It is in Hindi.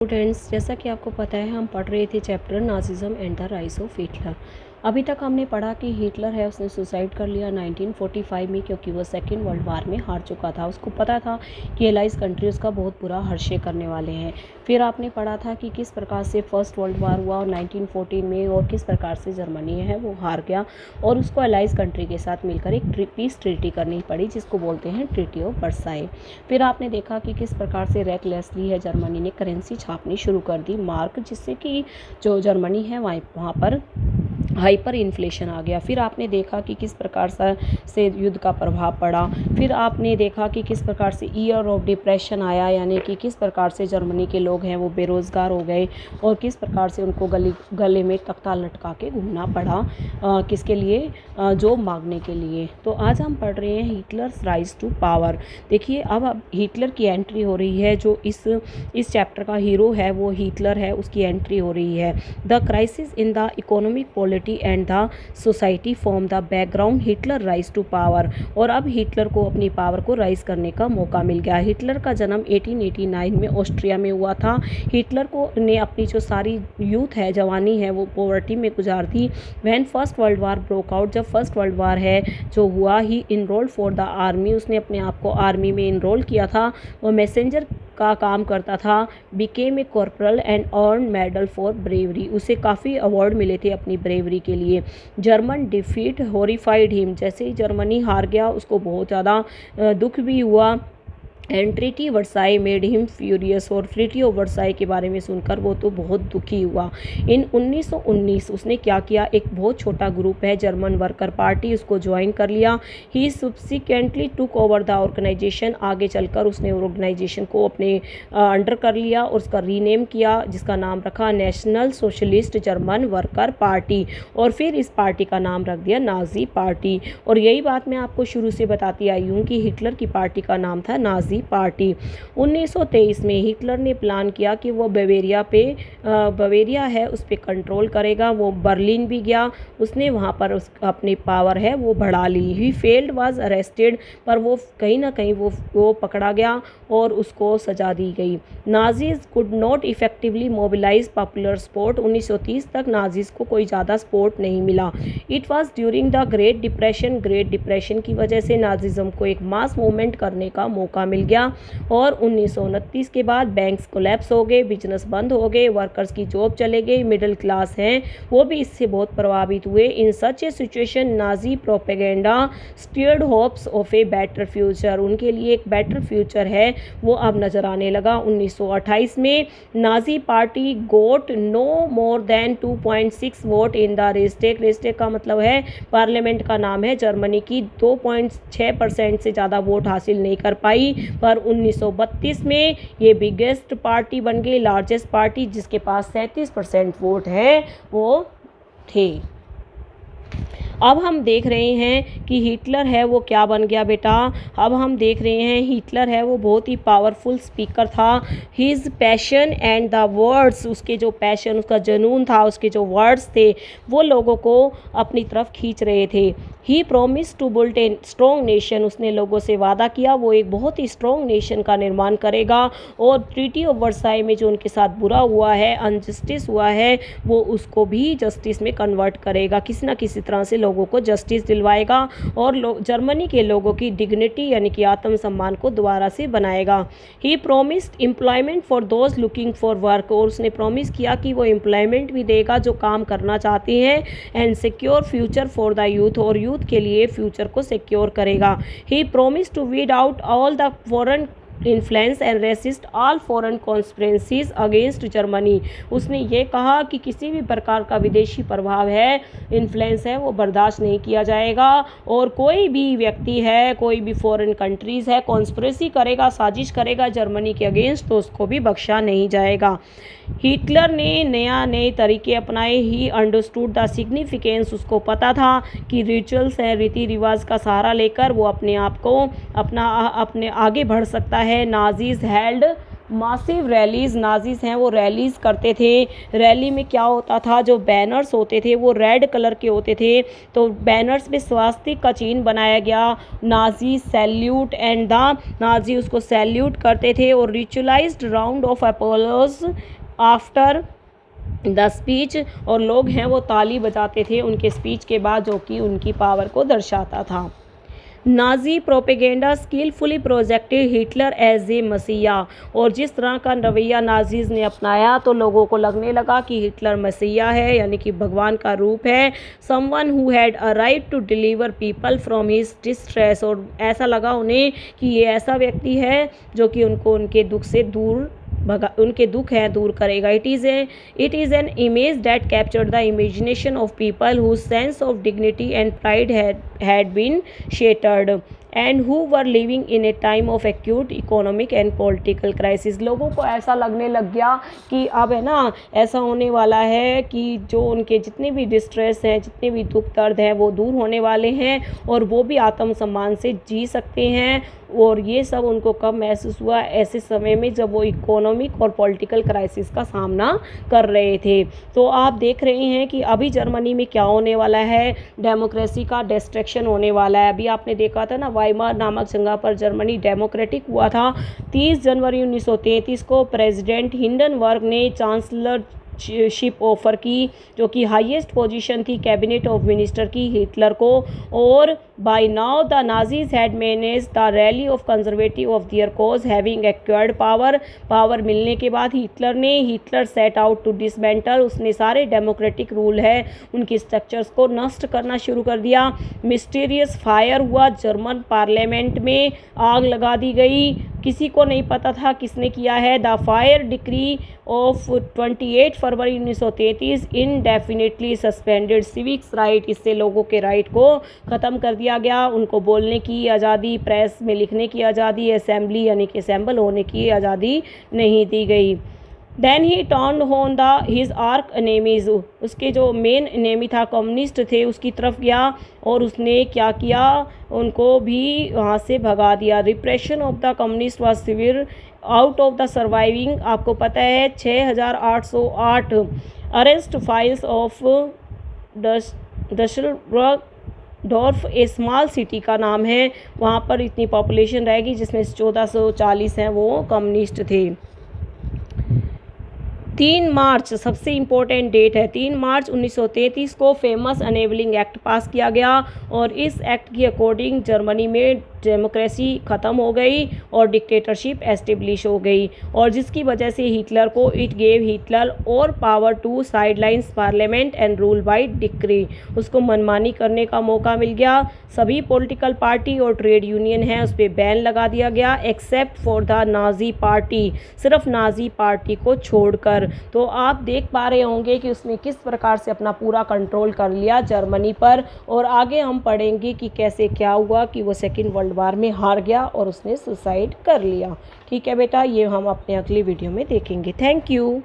स्टूडेंट्स, जैसा कि आपको पता है हम पढ़ रहे थे chapter Nazism and the rise of Hitler. अभी तक हमने पढ़ा कि हिटलर है उसने सुसाइड कर लिया 1945 में, क्योंकि वो सेकेंड वर्ल्ड वार में हार चुका था। उसको पता था कि एलाइज कंट्री उसका बहुत बुरा हर्षे करने वाले हैं। फिर आपने पढ़ा था कि किस प्रकार से फर्स्ट वर्ल्ड वार हुआ 1914 में और किस प्रकार से जर्मनी है वो हार गया और उसको एलाइज कंट्री के साथ मिलकर एक पीस ट्रीटी करनी पड़ी जिसको बोलते हैं ट्रीटी ऑफ वर्साई। फिर आपने देखा कि किस प्रकार से रेकलेसली है जर्मनी ने करेंसी छापनी शुरू कर दी मार्क, जिससे कि जो जर्मनी है वहाँ पर हाइपर इन्फ्लेशन आ गया। फिर आपने देखा कि किस प्रकार से युद्ध का प्रभाव पड़ा। फिर आपने देखा कि किस प्रकार से ईयर ऑफ डिप्रेशन आया, यानी कि किस प्रकार से जर्मनी के लोग हैं वो बेरोज़गार हो गए और किस प्रकार से उनको गले में तख्ता लटका के घूमना पड़ा, किसके लिए, जॉब मांगने के लिए। तो आज हम पढ़ रहे हैं हिटलर्स राइज टू पावर। देखिए अब हिटलर की एंट्री हो रही है। जो इस चैप्टर का हीरो है वो हिटलर है, उसकी एंट्री हो रही है। The crisis in the economic polity and the society form the background Hitler rise to power. और अब हिटलर को अपनी पावर को राइज करने का मौका मिल गया। हिटलर का जन्म 1889 में ऑस्ट्रिया में हुआ था। हिटलर को ने अपनी जो सारी यूथ है, जवानी है, वो पॉवर्टी में गुजार दी। When first world war broke out, जब फर्स्ट वर्ल्ड वार है जो हुआ, he enrolled for the army, उसने अपने आप को आर्मी में इनरोल किया था। वो मैसेंजर का काम करता था। Became a corporal and earn medal for bravery, उसे काफ़ी अवार्ड मिले थे अपनी ब्रेवरी के लिए। जर्मन डिफीट हॉरिफाइड हिम, जैसे ही जर्मनी हार गया उसको बहुत ज़्यादा दुख भी हुआ। And treaty Versailles made him furious, और ट्रीटी ऑफ वर्साई के बारे में सुनकर वो तो बहुत दुखी हुआ। इन 1919 उसने क्या किया, एक बहुत छोटा ग्रुप है जर्मन वर्कर पार्टी, उसको ज्वाइन कर लिया। He subsequently took over the organisation, आगे चलकर उसने ऑर्गेनाइजेशन को अपने अंडर कर लिया और उसका रीनेम किया, जिसका नाम रखा national socialist German worker party. और फिर इस पार्टी का नाम रख दिया नाजी पार्टी। और यही बात मैं आपको शुरू से बताती आई हूँ कि हिटलर की पार्टी का नाम था नाजी पार्टी। 1923 में हिटलर ने प्लान किया कि वो बवेरिया है उस पर कंट्रोल करेगा। वो बर्लिन भी गया, उसने वहाँ पर अपनी पावर है वो बढ़ा ली। ही फेल्ड वाज अरेस्टेड, पर वो कहीं ना कहीं वो पकड़ा गया और उसको सजा दी गई। Nazis could not effectively mobilise popular support, 1930 तक नाजीज को कोई ज़्यादा सपोर्ट नहीं मिला। It was during the great depression की वजह से नाजिज्म को एक मास मूवमेंट करने का मौका मिल गया। और 1929 के बाद बैंक्स कोलैप्स हो गए, बिजनेस बंद हो गए, वर्कर्स की जॉब चले गई, मिडिल क्लास हैं वो भी इससे बहुत प्रभावित हुए। In such a situation Nazi propaganda steered hopes of a better future, उनके लिए एक बेटर फ्यूचर है वो अब नजर आने लगा। 1928 में Nazi party got no more than 2.6 vote in the Reichstag का मतलब है पार्लियामेंट का नाम है जर्मनी की, 2.6% से ज़्यादा वोट हासिल नहीं कर पाई। पर 1932 में ये बिगेस्ट पार्टी बन गई, लार्जेस्ट पार्टी, जिसके पास 37% वोट है वो थे। अब हम देख रहे हैं कि हिटलर है वो क्या बन गया बेटा। अब हम देख रहे हैं हिटलर है वो बहुत ही पावरफुल स्पीकर था। His passion and the words, उसके जो पैशन, उसका जुनून था, उसके जो वर्ड्स थे वो लोगों को अपनी तरफ खींच रहे थे। He promise to build a strong nation, उसने लोगों से वादा किया वो एक बहुत ही स्ट्रॉन्ग नेशन का निर्माण करेगा। और ट्रीटी ऑफ वर्साई में जो उनके साथ बुरा हुआ है, अनजस्टिस हुआ है, वो उसको भी जस्टिस में कन्वर्ट करेगा, किसी ना किसी तरह से लोगों को जस्टिस दिलवाएगा और जर्मनी के लोगों की डिग्निटी यानी कि आत्मसम्मान को दोबारा से बनाएगा। He promised employment for those looking for work, और उसने प्रॉमिस किया कि वो एम्प्लॉयमेंट भी देगा जो काम करना चाहते हैं। And secure future for the youth, और यूथ के लिए फ्यूचर को सिक्योर करेगा। He promise to weed out all the foreign influence and resist all foreign conspiracies against Germany, उसने ये कहा कि किसी भी प्रकार का विदेशी प्रभाव है, इन्फ्लुएंस है, वो बर्दाश्त नहीं किया जाएगा। और कोई भी व्यक्ति है, कोई भी फॉरेन कंट्रीज़ है, कॉन्स्पिरेसी करेगा, साजिश करेगा जर्मनी के अगेंस्ट, तो उसको भी बख्शा नहीं जाएगा। हिटलर ने नए तरीके अपनाए। ही अंडरस्टूड द सिग्निफिकेंस, उसको पता था कि रिचुअल्स है, रीति रिवाज का सहारा लेकर वो अपने आप को अपने आगे बढ़ सकता है। Nazis held massive rallies, Nazis हैं वो रैलीज करते थे। रैली में क्या होता था, जो बैनर्स होते थे वो रेड कलर के होते थे, तो बैनर्स पे स्वास्तिक का चिन्ह बनाया गया। Nazi salute and the Nazi उसको सैल्यूट करते थे। और ritualised round of applause after the speech, और लोग हैं वो ताली बजाते थे उनके स्पीच के बाद, जो कि उनकी पावर को दर्शाता था। Nazi propaganda skilfully projected Hitler as a मसीहा, और जिस तरह का रवैया नाजीज़ ने अपनाया तो लोगों को लगने लगा कि हिटलर मसीहा है, यानी कि भगवान का रूप है। Someone who had a right to deliver people from his distress, और ऐसा लगा उन्हें कि ये ऐसा व्यक्ति है जो कि उनको उनके दुख से दूर उनके दुख हैं दूर करेगा। It is an image that captured the imagination of people whose sense of dignity and pride had been shattered and who were living in a time of acute economic and political crisis। लोगों को ऐसा लगने लग गया कि अब है ना ऐसा होने वाला है कि जो उनके जितने भी डिस्ट्रेस हैं, जितने भी दुख दर्द हैं वो दूर होने वाले हैं, और वो भी आत्मसम्मान से जी सकते हैं। और ये सब उनको कब महसूस हुआ, ऐसे समय में जब वो इकोनॉमिक और पॉलिटिकल क्राइसिस का सामना कर रहे थे। तो आप देख रहे हैं कि अभी जर्मनी में क्या होने वाला है, डेमोक्रेसी का डिस्ट्रक्शन होने वाला है। अभी आपने देखा था ना, वाइमार नामक जगह पर जर्मनी डेमोक्रेटिक हुआ था। 30 जनवरी 1933 को प्रेसिडेंट हिंडनबर्ग ने चांसलर शिप ऑफर की, जो कि हाईएस्ट पोजीशन थी कैबिनेट ऑफ मिनिस्टर की, हिटलर को। और by now the Nazis had manage the rally of conservative of their cause having acquired power मिलने के बाद Hitler set out to dismantle, उसने सारे डेमोक्रेटिक रूल है उनकी स्ट्रक्चर्स को नष्ट करना शुरू कर दिया। मिस्टीरियस फायर हुआ, जर्मन पार्लियामेंट में आग लगा दी गई, किसी को नहीं पता था किसने किया है। The fire decree of 28 February 1933 indefinitely suspended civics right, इससे लोगों के राइट को ख़त्म कर दिया गया। उनको बोलने की आज़ादी, प्रेस में लिखने की आज़ादी, असेंबली यानी कि असेंबल होने की आज़ादी नहीं दी गई। Then he turn on the his arch enemies, उसके जो मेन एनेमी था कम्युनिस्ट थे उसकी तरफ गया, और उसने क्या किया, उनको भी वहाँ से भगा दिया। Repression of the communist was severe out of the surviving, आपको पता है 6808 arrest files of Dusseldorf, a small city का नाम है, वहाँ पर इतनी पॉपुलेशन रहेगी जिसमें 1440 हैं वो कम्युनिस्ट थे। 3 मार्च सबसे इम्पोर्टेंट डेट है, 3 मार्च 1933 को फेमस अनेबलिंग एक्ट पास किया गया, और इस एक्ट के अकॉर्डिंग जर्मनी में डेमोक्रेसी ख़त्म हो गई और डिक्टेटरशिप एस्टेब्लिश हो गई, और जिसकी वजह से हिटलर को इट गेव हिटलर और power to sidelines parliament and rule by decree, उसको मनमानी करने का मौका मिल गया। सभी पॉलिटिकल पार्टी और ट्रेड यूनियन हैं उस पर बैन लगा दिया गया, except for the Nazi party, सिर्फ नाजी पार्टी को छोड़कर। तो आप देख पा रहे होंगे कि उसने किस प्रकार से अपना पूरा कंट्रोल कर लिया जर्मनी पर, और आगे हम पढ़ेंगे कि कैसे क्या हुआ कि वो सेकेंड वर्ल्ड वार में हार गया और उसने सुसाइड कर लिया। ठीक है बेटा, ये हम अपने अगली वीडियो में देखेंगे। Thank you.